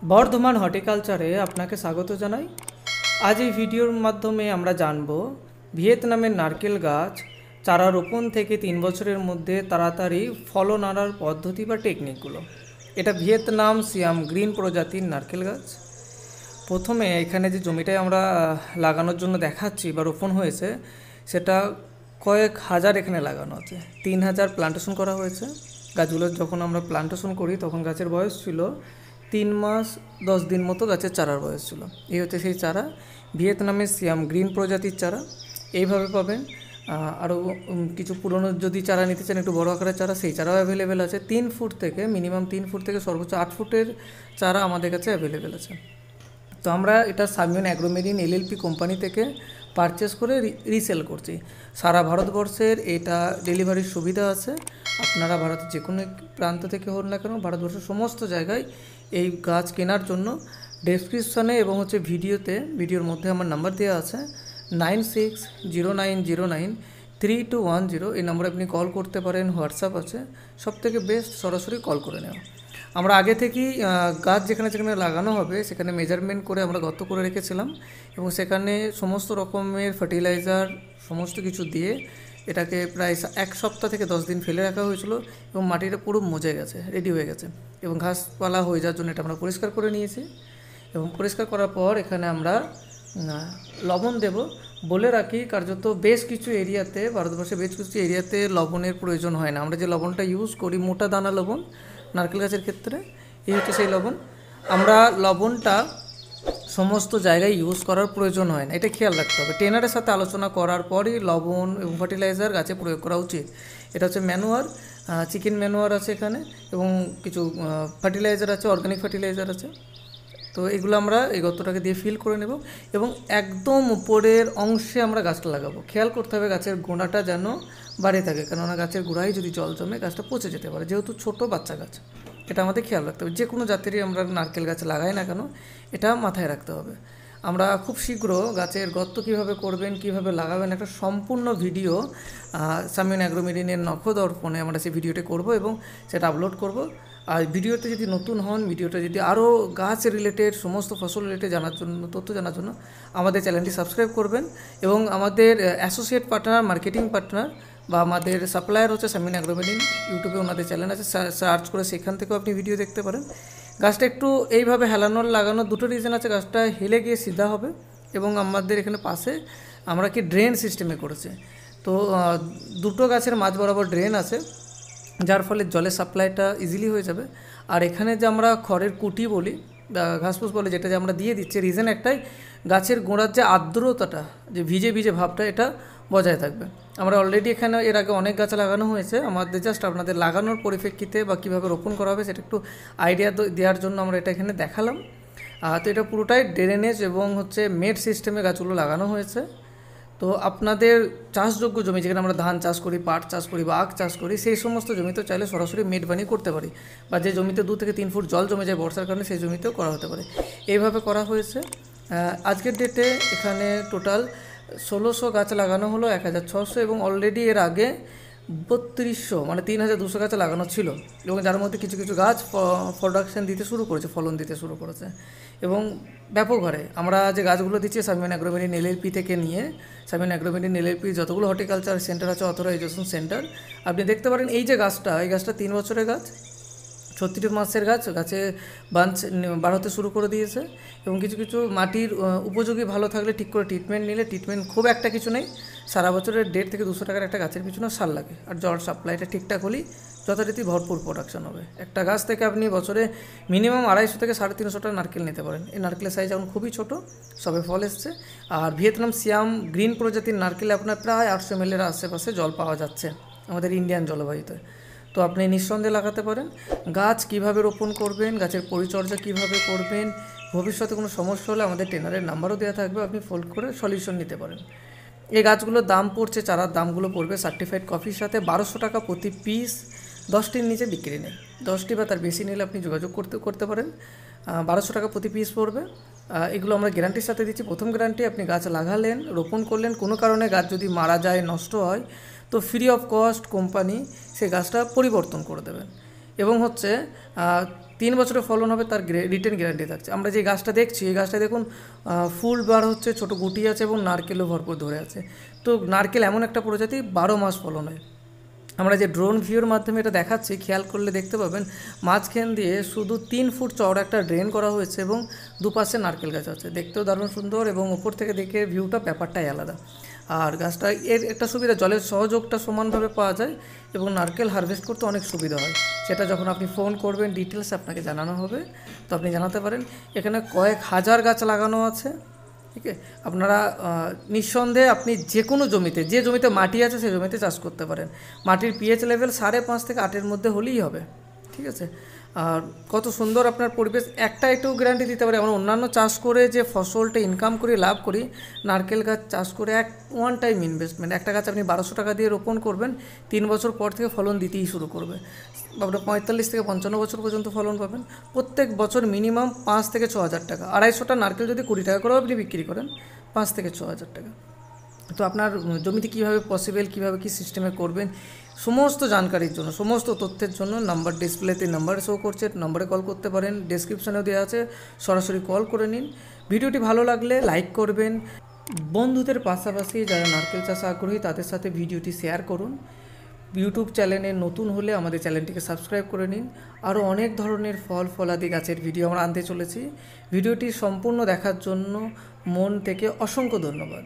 বর্ধমান হর্টিকালচারে আপনাকে স্বাগত জানাই। আজ এই ভিডিওর মাধ্যমে আমরা জানব ভিয়েতনামের নারকেল গাছ চারা রোপণ থেকে 3 বছরের মধ্যে তাড়াতাড়ি ফলন আনার পদ্ধতি বা টেকনিকগুলো। এটা ভিয়েতনাম সিয়াম গ্রিন প্রজাতির নারকেল গাছ। প্রথমে এখানে যে জমিটায় আমরা লাগানোর জন্য দেখাচ্ছি বা রোপণ হয়েছে, সেটা কয়েক হাজার এখানে লাগানো আছে। 3000 প্লান্টেশন করা হয়েছে। গাছগুলো যখন আমরা প্লান্টেশন করি তখন গাছের বয়স ছিল 3 মাস 10 দিন মতো, গাছের চারার বয়স ছিল। এই হচ্ছে সেই চারা, ভিয়েতনামের সিয়াম গ্রিন প্রজাতির চারা। এইভাবে পাবেন। আরও কিছু পুরনো যদি চারা নিতে চান, একটু বড় আকারের চারা, সেই চারাও অ্যাভেলেবেল আছে। 3 ফুট থেকে মিনিমাম 3 ফুট থেকে সর্বোচ্চ 8 ফুটের চারা আমাদের কাছে অ্যাভেলেবেল আছে। তো আমরা এটা সামিয়ন অ্যাগ্রোমেরিন এলএলপি কোম্পানি থেকে পারচেস করে রিসেল করছি। সারা ভারতবর্ষের এটা ডেলিভারির সুবিধা আছে। আপনারা ভারতের যে কোনো প্রান্ত থেকে হন না কেন, ভারতবর্ষের সমস্ত জায়গায় এই গাছ কেনার জন্য ডেসক্রিপশনে এবং ভিডিওর মধ্যে আমার নাম্বার দেওয়া আছে 9609093210। এই নম্বরে আপনি কল করতে পারেন, হোয়াটসঅ্যাপ আছে। সবথেকে বেস্ট সরাসরি কল করে নেওয়া। আমরা আগে থেকেই গাছ যেখানে যেখানে লাগানো হবে সেখানে মেজারমেন্ট করে আমরা গর্ত করে রেখেছিলাম, এবং সেখানে সমস্ত রকমের ফার্টিলাইজার সমস্ত কিছু দিয়ে এটাকে প্রায় 1 সপ্তাহ থেকে 10 দিন ফেলে রাখা হয়েছিল, এবং মাটিটা পুরো মজে গেছে, রেডি হয়ে গেছে। এবং ঘাসপালা হয়ে যাওয়ার জন্য এটা আমরা পরিষ্কার করে নিয়েছি। এবং পরিষ্কার করার পর এখানে আমরা লবণ দেব। বলে রাখি, কার্যত বেশ কিছু এরিয়াতে, ভারতবর্ষে বেশ কিছু এরিয়াতে লবণের প্রয়োজন হয় না। আমরা যে লবণটা ইউজ করি, মোটা দানা লবণ, নারকেল গাছের ক্ষেত্রে এই হচ্ছে সেই লবণ। আমরা লবণটা সমস্ত জায়গায় ইউজ করার প্রয়োজন হয় না, এটা খেয়াল রাখতে হবে। ট্রেনারের সাথে আলোচনা করার পরই লবণ এবং ফার্টিলাইজার গাছে প্রয়োগ করা উচিত। এটা হচ্ছে ম্যানুয়ার, চিকেন ম্যানুয়ার আছে এখানে, এবং কিছু ফার্টিলাইজার আছে, অর্গানিক ফার্টিলাইজার আছে। তো এগুলো আমরা এই গর্তটাকে দিয়ে ফিল করে নেব, এবং একদম উপরের অংশে আমরা গাছটা লাগাবো। খেয়াল করতে হবে গাছের গোড়াটা যেন বাড়ে থাকে, কেননা গাছের গোড়ায় যদি জল জমে গাছটা পচে যেতে পারে, যেহেতু ছোট বাচ্চা গাছ। এটা আমাদের খেয়াল রাখতে হবে। যে কোনো জাতেরই আমরা নারকেল গাছ লাগাই না কেন, এটা মাথায় রাখতে হবে। আমরা খুব শীঘ্র গাছের গর্ত কীভাবে করবেন, কীভাবে লাগাবেন, একটা সম্পূর্ণ ভিডিও সামিয়ন অ্যাগ্রোমেরিনের নখদর্পণে আমরা সেই ভিডিওটা করব এবং সেটা আপলোড করব। আর ভিডিওতে যদি নতুন হন, ভিডিওটা যদি আরও গাছ রিলেটেড, সমস্ত ফসল রিলেটেড জানার জন্য, তথ্য জানার জন্য আমাদের চ্যানেলটি সাবস্ক্রাইব করবেন। এবং আমাদের অ্যাসোসিয়েট পার্টনার, মার্কেটিং পার্টনার বা আমাদের সাপ্লায়ার হচ্ছে সামিয়ন অ্যাগ্রোমেরিন। ইউটিউবে ওনাদের চ্যানেল আছে, সার্চ করে সেখান থেকেও আপনি ভিডিও দেখতে পারেন। গাছটা একটু এইভাবে হেলানোর লাগানোর দুটো রিজন আছে। গাছটা হেলে গিয়ে সিধা হবে, এবং আমাদের এখানে পাশে আমরা কি ড্রেন সিস্টেমে করেছে। তো দুটো গাছের মাঝ বরাবর ড্রেন আছে, যার ফলে জলের সাপ্লাইটা ইজিলি হয়ে যাবে। আর এখানে যে আমরা খড়ের কুটি বলি, ঘাসফুস বলে, যেটা যে আমরা দিয়ে দিচ্ছি, রিজন একটাই, গাছের গোড়ার যে আর্দ্রতাটা, যে ভিজে ভিজে ভাবটা, এটা বজায় থাকবে। আমরা অলরেডি এখানে এর আগে অনেক গাছ লাগানো হয়েছে। আমাদের জাস্ট আপনাদের লাগানোর পরিপ্রেক্ষিতে বা কীভাবে রোপণ করা হবে সেটা একটু আইডিয়া দেওয়ার জন্য আমরা এটা এখানে দেখালাম। তো এটা পুরোটাই ড্রেনেজ এবং হচ্ছে মেড সিস্টেমে গাছগুলো লাগানো হয়েছে। তো আপনাদের চাষযোগ্য জমি, যেখানে আমরা ধান চাষ করি, পাট চাষ করি বা আখ চাষ করি, সেই সমস্ত জমিতেও চাইলে সরাসরি মেড বানিয়ে করতে পারি। বা যে জমিতে 2 থেকে 3 ফুট জল জমে যায় বর্ষার কারণে, সেই জমিতেও করা হতে পারে। এইভাবে করা হয়েছে। আজকের ডেটে এখানে টোটাল 1600 গাছ লাগানো হলো, 1600, এবং অলরেডি এর আগে 3200 মানে 3200 গাছ লাগানো ছিল, এবং যার মধ্যে কিছু কিছু গাছ প্রোডাকশান দিতে শুরু করেছে, ফলন দিতে শুরু করেছে। এবং ব্যাপক হারে আমরা যে গাছগুলো দিচ্ছি সামিয়ন অ্যাগ্রোমেরিন এলএলপি থেকে নিয়ে, সামিয়ন অ্যাগ্রোমেরিন এলএলপি যতগুলো হর্টিকালচার সেন্টার আছে, অথরাইজেশন সেন্টার, আপনি দেখতে পারেন। এই যে গাছটা, এই গাছটা 3 বছরের গাছ, 36 মাসের গাছ, গাছে বাঞ্চ বার হতে শুরু করে দিয়েছে। এবং কিছু কিছু মাটির উপযোগী ভালো থাকলে, ঠিক করে ট্রিটমেন্ট নিলে, ট্রিটমেন্ট খুব একটা কিছু নেই, সারা বছরের 150 থেকে 200 টাকার একটা গাছের পিছনে সার লাগে। আর জল সাপ্লাইটা ঠিকঠাক হলেই যথারীতি ভরপুর প্রোডাকশন হবে। একটা গাছ থেকে আপনি বছরে মিনিমাম 250 থেকে 350 টাকা নারকেল নিতে পারেন। এই নারকেলের সাইজ এখন খুবই ছোটো, সবে ফল এসছে। আর ভিয়েতনাম সিয়াম গ্রিন প্রজাতির নারকেলে আপনার প্রায় 800 ml এর আশেপাশে জল পাওয়া যাচ্ছে আমাদের ইন্ডিয়ান জলবায়ুতে। তো আপনি নিঃসন্দেহে লাগাতে পারেন। গাছ কিভাবে রোপণ করবেন, গাছের পরিচর্যা কিভাবে করবেন, ভবিষ্যতে কোনো সমস্যা হলে আমাদের ট্রেনারের নাম্বারও দেওয়া থাকবে, আপনি ফোন করে সলিউশন নিতে পারেন। এই গাছগুলোর দাম পড়ছে, চারার দামগুলো পড়বে সার্টিফাইড কফির সাথে 1200 টাকা প্রতি পিস। 10টির নিচে বিক্রি নেই, 10টি বা তার বেশি নিলে আপনি যোগাযোগ করতে পারেন। 1200 টাকা প্রতি পিস পড়বে। এগুলো আমরা গ্যারান্টির সাথে দিচ্ছি। প্রথম গ্যারান্টি, আপনি গাছ লাগালেন, রোপণ করলেন, কোনো কারণে গাছ যদি মারা যায়, নষ্ট হয়, তো ফ্রি অফ কস্ট কোম্পানি সেই গাছটা পরিবর্তন করে দেবেন। এবং হচ্ছে 3 বছরের ফলন হবে, তার রিটেন গ্যারান্টি থাকছে। আমরা যে গাছটা দেখছি, এই গাছটা দেখুন ফুল বার হচ্ছে, ছোটো গুটি আছে এবং নারকেলও ভরপুর ধরে আছে। তো নারকেল এমন একটা প্রজাতি 12 মাস ফলন হয়। আমরা যে ড্রোন ভিউর মাধ্যমে এটা দেখাচ্ছি, খেয়াল করলে দেখতে পাবেন মাঝখান দিয়ে শুধু 3 ফুট চওড়া একটা ড্রেন করা হয়েছে এবং দুপাশে নারকেল গাছ আছে, দেখতেও দারুণ সুন্দর এবং ওপর থেকে দেখে ভিউটা ব্যাপারটাই আলাদা। আর গাছটা এর একটা সুবিধা, জলের সহযোগটা সমানভাবে পাওয়া যায় এবং নারকেল হারভেস্ট করতে অনেক সুবিধা হয়। সেটা যখন আপনি ফোন করবেন ডিটেলস আপনাকে জানানো হবে, তো আপনি জানাতে পারেন। এখানে কয়েক হাজার গাছ লাগানো আছে, ঠিক আছে। আপনারা নিঃসন্দেহে আপনি যে কোনো জমিতে, যে জমিতে মাটি আছে সেই জমিতে চাষ করতে পারেন। মাটির পিএইচ লেভেল 5.5 থেকে 8-এর মধ্যে হলেই হবে, ঠিক আছে। আর কত সুন্দর আপনার পরিবেশ, একটা একটু গ্যারান্টি দিতে পারে। আমরা অন্যান্য চাষ করে যে ফসলটা ইনকাম করি, লাভ করি, নারকেল গাছ চাষ করে ওয়ান টাইম ইনভেস্টমেন্ট। একটা গাছ আপনি 1200 টাকা দিয়ে রোপণ করবেন, 3 বছর পর থেকে ফলন দিতেই শুরু করবে। আপনার 45 থেকে 55 বছর পর্যন্ত ফলন পাবেন। প্রত্যেক বছর মিনিমাম 5 থেকে 6 হাজার টাকা। 250টা নারকেল যদি 20 টাকা করেও আপনি বিক্রি করেন, 5 থেকে 6 হাজার টাকা। তো আপনার জমিতে কীভাবে পসিবল, কীভাবে কী সিস্টেমে করবেন, সমস্ত জানকারির জন্য, সমস্ত তথ্যের জন্য নাম্বার ডিসপ্লেতে নাম্বার শো করছে, নাম্বারে কল করতে পারেন, ডেসক্রিপশানেও দেওয়া আছে, সরাসরি কল করে নিন। ভিডিওটি ভালো লাগলে লাইক করবেন, বন্ধুদের পাশাপাশি যারা নারকেল চাষ আগ্রহী তাদের সাথে ভিডিওটি শেয়ার করুন। ইউটিউব চ্যানেলে নতুন হলে আমাদের চ্যানেলটিকে সাবস্ক্রাইব করে নিন। আরও অনেক ধরনের ফলাদি গাছের ভিডিও আমরা আনতে চলেছি। ভিডিওটি সম্পূর্ণ দেখার জন্য মন থেকে অসংখ্য ধন্যবাদ।